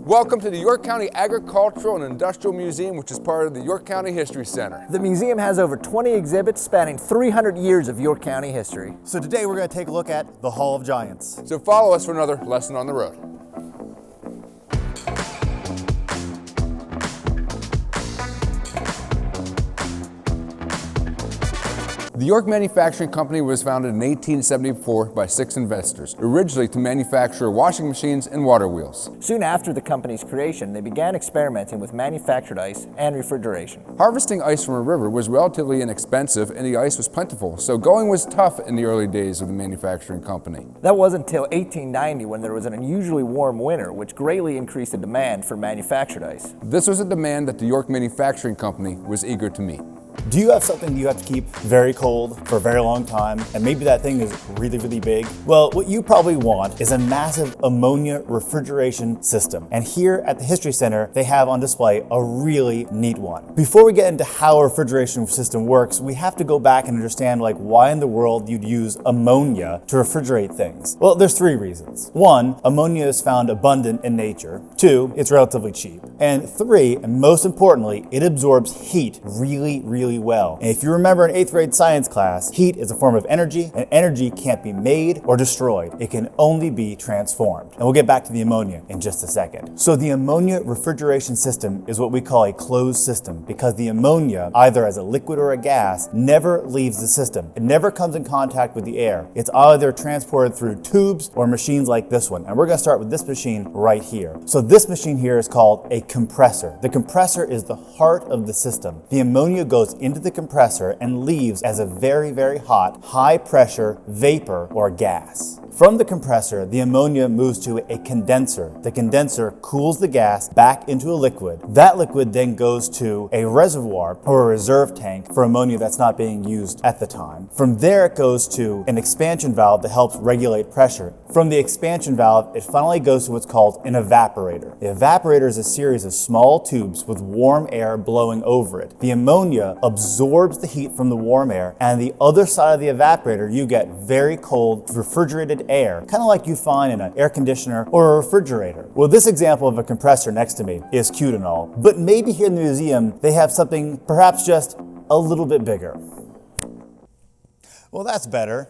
Welcome to the York County Agricultural and Industrial Museum, which is part of the York County History Center. The museum has over 20 exhibits spanning 300 years of York County history. So today we're going to take a look at the Hall of Giants. So follow us for another lesson on the road. The York Manufacturing Company was founded in 1874 by 6 investors, originally to manufacture washing machines and water wheels. Soon after the company's creation, they began experimenting with manufactured ice and refrigeration. Harvesting ice from a river was relatively inexpensive and the ice was plentiful, so going was tough in the early days of the manufacturing company. That wasn't until 1890 when there was an unusually warm winter, which greatly increased the demand for manufactured ice. This was a demand that the York Manufacturing Company was eager to meet. Do you have something you have to keep very cold for a very long time, and maybe that thing is really, really big? Well, what you probably want is a massive ammonia refrigeration system. And here at the History Center, they have on display a really neat one. Before we get into how a refrigeration system works, we have to go back and understand why in the world you'd use ammonia to refrigerate things. Well, there's 3 reasons. 1, ammonia is found abundant in nature. 2, it's relatively cheap. And 3, and most importantly, it absorbs heat really well. And if you remember in 8th grade science class, heat is a form of energy, and energy can't be made or destroyed. It can only be transformed. And we'll get back to the ammonia in just a second. So the ammonia refrigeration system is what we call a closed system because the ammonia, either as a liquid or a gas, never leaves the system. It never comes in contact with the air. It's either transported through tubes or machines like this one. And we're going to start with this machine right here. So this machine here is called a compressor. The compressor is the heart of the system. The ammonia goes into the compressor and leaves as a very hot, high pressure vapor or gas. From the compressor, the ammonia moves to a condenser. The condenser cools the gas back into a liquid. That liquid then goes to a reservoir or a reserve tank for ammonia that's not being used at the time. From there, it goes to an expansion valve that helps regulate pressure. From the expansion valve, it finally goes to what's called an evaporator. The evaporator is a series of small tubes with warm air blowing over it. The ammonia absorbs the heat from the warm air, and the other side of the evaporator, you get very cold, refrigerated air, kind of like you find in an air conditioner or a refrigerator. Well, this example of a compressor next to me is cute and all, but maybe here in the museum, they have something perhaps just a little bit bigger. Well, that's better.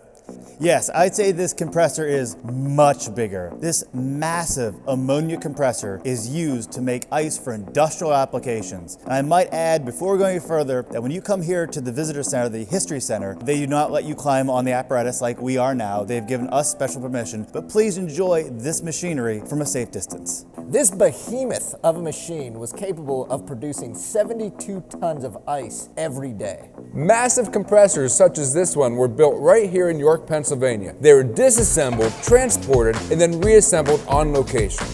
Yes, I'd say this compressor is much bigger. This massive ammonia compressor is used to make ice for industrial applications. And I might add, before we go any further, that when you come here to the Visitor Center, the History Center, they do not let you climb on the apparatus like we are now. They've given us special permission, but please enjoy this machinery from a safe distance. This behemoth of a machine was capable of producing 72 tons of ice every day. Massive compressors such as this one were built right here in York, Pennsylvania. They were disassembled, transported, and then reassembled on location.